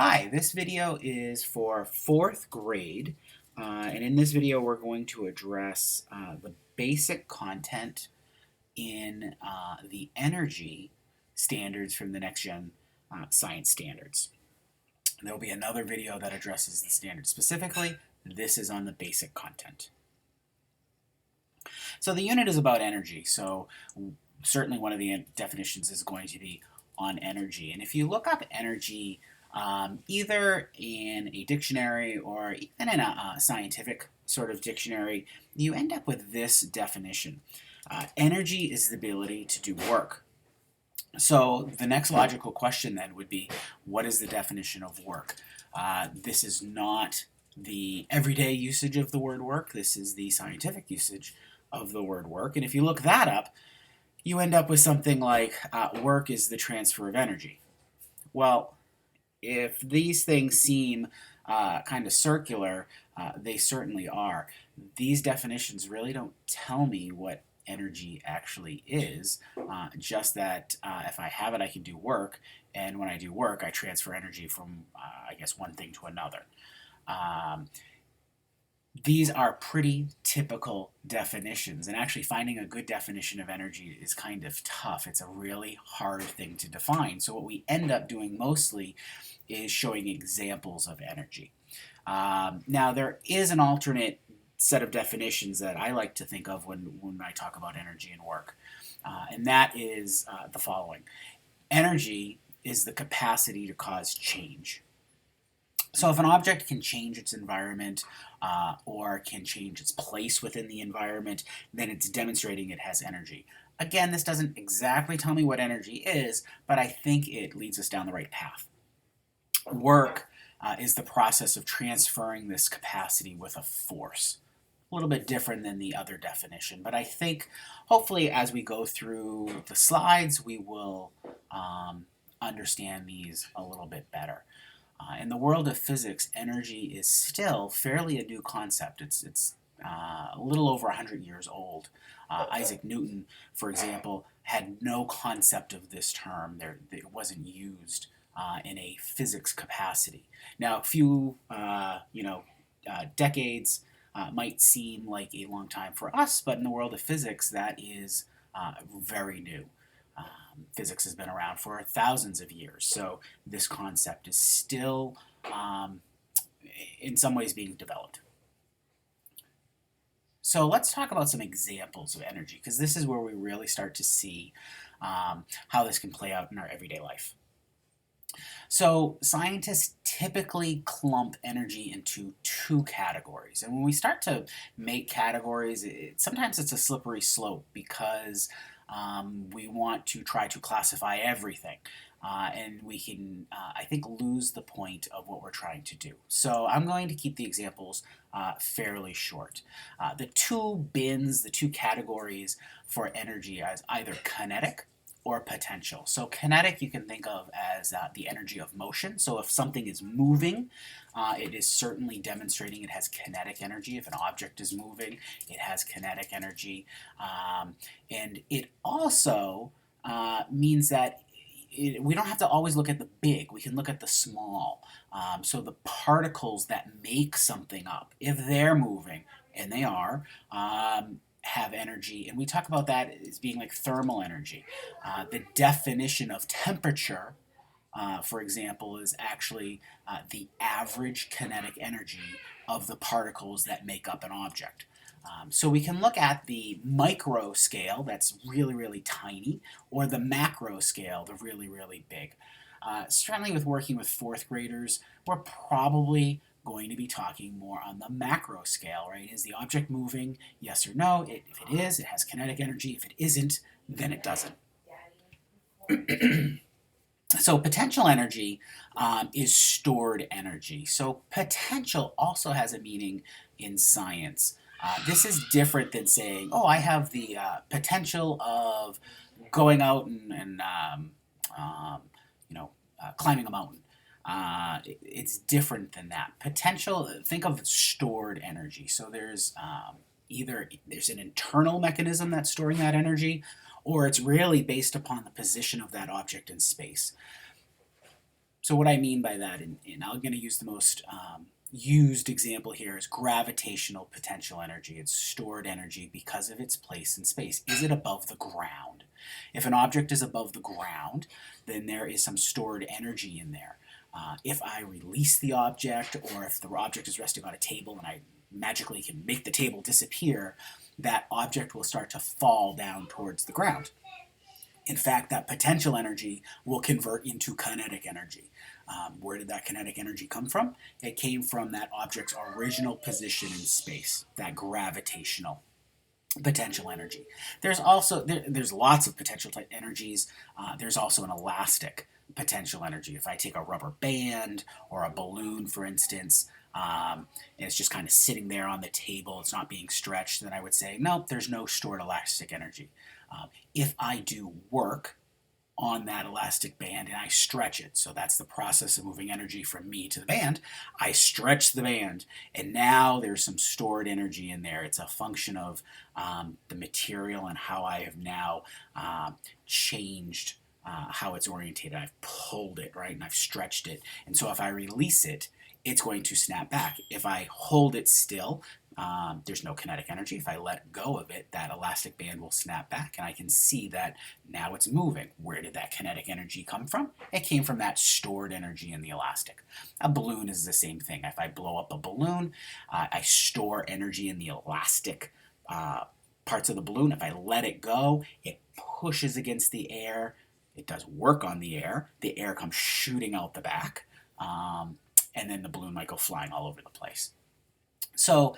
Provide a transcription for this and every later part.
Hi, this video is for fourth grade, and in this video we're going to address the basic content in the energy standards from the Next Gen Science Standards. And there will be another video that addresses the standards specifically. This is on the basic content. So the unit is about energy, so certainly one of the definitions is going to be on energy. And if you look up energy either in a dictionary or even in a scientific sort of dictionary, you end up with this definition. Energy is the ability to do work. So the next logical question then would be, what is the definition of work? This is not the everyday usage of the word work. This is the scientific usage of the word work. And if you look that up, you end up with something like work is the transfer of energy. Well, if these things seem kind of circular, they certainly are. These definitions really don't tell me what energy actually is, just that if I have it, I can do work, and when I do work, I transfer energy from, I guess, one thing to another. These are pretty typical definitions, and actually finding a good definition of energy is kind of tough. It's a really hard thing to define. So what we end up doing mostly is showing examples of energy. Now there is an alternate set of definitions that I like to think of when I talk about energy and work, and that is the following. Energy is the capacity to cause change. So if an object can change its environment or can change its place within the environment, then it's demonstrating it has energy. Again, this doesn't exactly tell me what energy is, but I think it leads us down the right path. Work is the process of transferring this capacity with a force. A little bit different than the other definition, but I think hopefully as we go through the slides, we will understand these a little bit better. In the world of physics, energy is still fairly a new concept. It's a little over 100 years old. Isaac Newton, for example, had no concept of this term. It wasn't used in a physics capacity. Now, a few decades might seem like a long time for us, but in the world of physics, that is very new. Physics has been around for thousands of years, so this concept is still, in some ways, being developed. So let's talk about some examples of energy, because this is where we really start to see how this can play out in our everyday life. So scientists typically clump energy into two categories. And when we start to make categories, sometimes it's a slippery slope because we want to try to classify everything. And we can, I think, lose the point of what we're trying to do. So I'm going to keep the examples fairly short. The two bins, the two categories for energy as either kinetic or potential. So kinetic you can think of as the energy of motion. So if something is moving, it is certainly demonstrating it has kinetic energy. If an object is moving, it has kinetic energy. And it also means that we don't have to always look at the big. We can look at the small. So the particles that make something up, if they're moving, and they are, have energy, and we talk about that as being like thermal energy. The definition of temperature, for example, is actually the average kinetic energy of the particles that make up an object. So we can look at the micro scale, that's really, really tiny, or the macro scale, the really, really big. Certainly with working with fourth graders, we're probably going to be talking more on the macro scale, right? Is the object moving? Yes or no? If it is, it has kinetic energy. If it isn't, then it doesn't. So potential energy is stored energy. So potential also has a meaning in science. This is different than saying, oh, I have the potential of going out and climbing a mountain. It's different than that. Potential, think of stored energy. So there's either there's an internal mechanism that's storing that energy, or it's really based upon the position of that object in space. So what I mean by that, and I'm going to use the most used example here, is gravitational potential energy. It's stored energy because of its place in space. Is it above the ground? If an object is above the ground, then there is some stored energy in there. If I release the object, or if the object is resting on a table and I magically can make the table disappear, that object will start to fall down towards the ground. In fact, that potential energy will convert into kinetic energy. Where did that kinetic energy come from? It came from that object's original position in space, that gravitational potential energy. There's also there's lots of potential energies. There's also an elastic potential energy. If I take a rubber band or a balloon, for instance, and it's just kind of sitting there on the table, it's not being stretched, then I would say, nope, there's no stored elastic energy. If I do work on that elastic band and I stretch it, so that's the process of moving energy from me to the band, I stretch the band, and now there's some stored energy in there. It's a function of the material and how I have now changed how it's orientated. I've pulled it, right, and I've stretched it, and so if I release it, it's going to snap back. If I hold it still, there's no kinetic energy. If I let go of it, that elastic band will snap back, and I can see that now it's moving. Where did that kinetic energy come from? It came from that stored energy in the elastic. A balloon is the same thing. If I blow up a balloon, I store energy in the elastic parts of the balloon. If I let it go, it pushes against the air. It does work on the air. The air comes shooting out the back, and then the balloon might go flying all over the place. So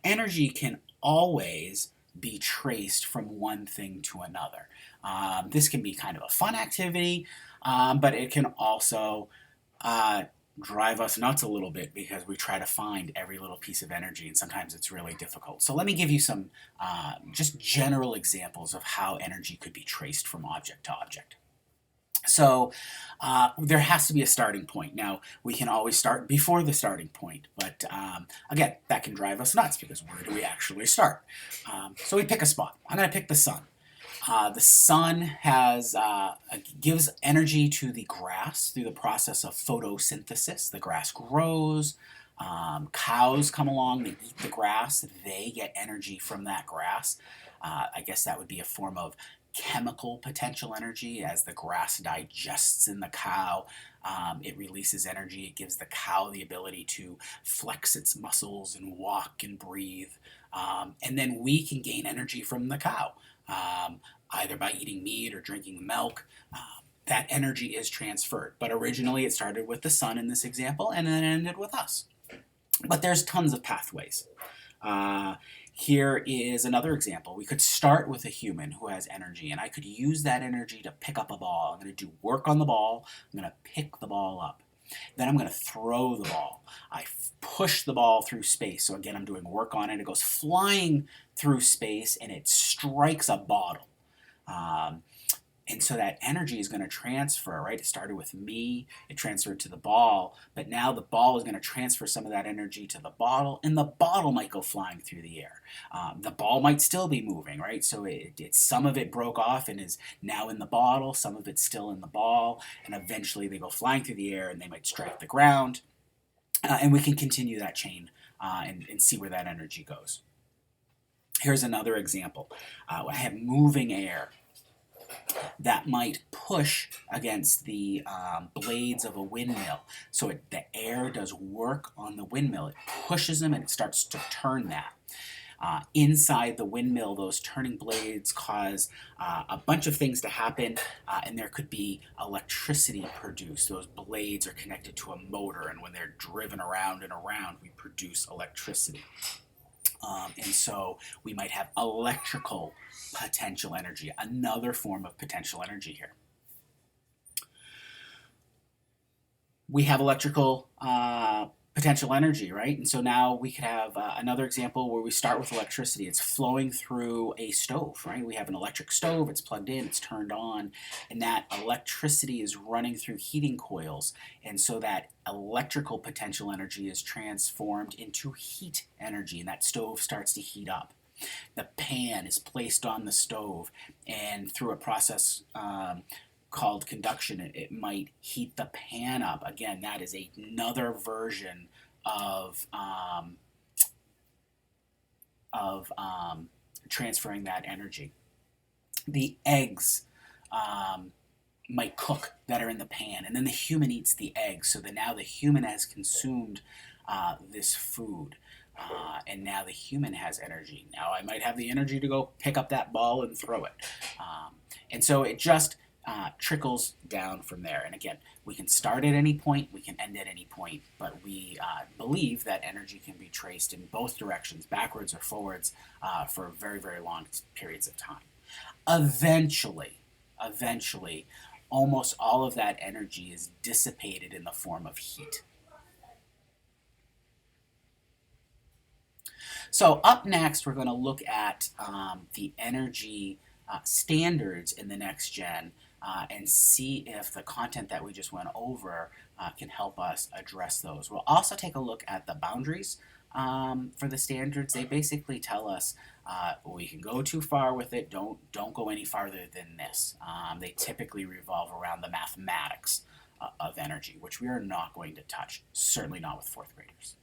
energy can always be traced from one thing to another. This can be kind of a fun activity, but it can also drive us nuts a little bit because we try to find every little piece of energy, and sometimes it's really difficult. So let me give you some just general examples of how energy could be traced from object to object. So there has to be a starting point. Now, we can always start before the starting point, but again, that can drive us nuts because where do we actually start? So we pick a spot. I'm going to pick the sun. The sun gives energy to the grass through the process of photosynthesis. The grass grows. Cows come along, they eat the grass, they get energy from that grass. I guess that would be a form of chemical potential energy. As the grass digests in the cow, it releases energy. It gives the cow the ability to flex its muscles and walk and breathe. And then we can gain energy from the cow, either by eating meat or drinking milk. That energy is transferred. But originally it started with the sun in this example, and then it ended with us. But there's tons of pathways. Here is another example. We could start with a human who has energy, and I could use that energy to pick up a ball. I'm going to do work on the ball. I'm going to pick the ball up. Then I'm going to throw the ball. I push the ball through space. So again, I'm doing work on it. It goes flying through space, and it strikes a bottle. And so that energy is going to transfer, right? It started with me, it transferred to the ball, but now the ball is going to transfer some of that energy to the bottle, and the bottle might go flying through the air. The ball might still be moving, right? So some of it broke off and is now in the bottle, some of it's still in the ball, and eventually they go flying through the air and they might strike the ground. And we can continue that chain and see where that energy goes. Here's another example. I have moving air that might push against the blades of a windmill. So the air does work on the windmill. It pushes them and it starts to turn that. Inside the windmill, those turning blades cause a bunch of things to happen, and there could be electricity produced. Those blades are connected to a motor, and when they're driven around and around, we produce electricity. And so we might have electrical potential energy, another form of potential energy here. We have electrical potential energy, right? And so now we could have another example where we start with electricity. It's flowing through a stove, right? We have an electric stove, it's plugged in, it's turned on, and that electricity is running through heating coils. And so that electrical potential energy is transformed into heat energy, and that stove starts to heat up. The pan is placed on the stove, and through a process called conduction. It might heat the pan up. Again, that is another version of of um, transferring that energy. The eggs might cook that are in the pan, and then the human eats the eggs, so that now the human has consumed this food. And now the human has energy. Now I might have the energy to go pick up that ball and throw it. And so it just trickles down from there. And again, we can start at any point, we can end at any point, but we believe that energy can be traced in both directions, backwards or forwards, for very, very long periods of time. Eventually, almost all of that energy is dissipated in the form of heat. So up next, we're going to look at the energy standards in the next gen and see if the content that we just went over can help us address those. We'll also take a look at the boundaries for the standards. They basically tell us we can go too far with it, don't go any farther than this. They typically revolve around the mathematics of energy, which we are not going to touch, certainly not with fourth graders.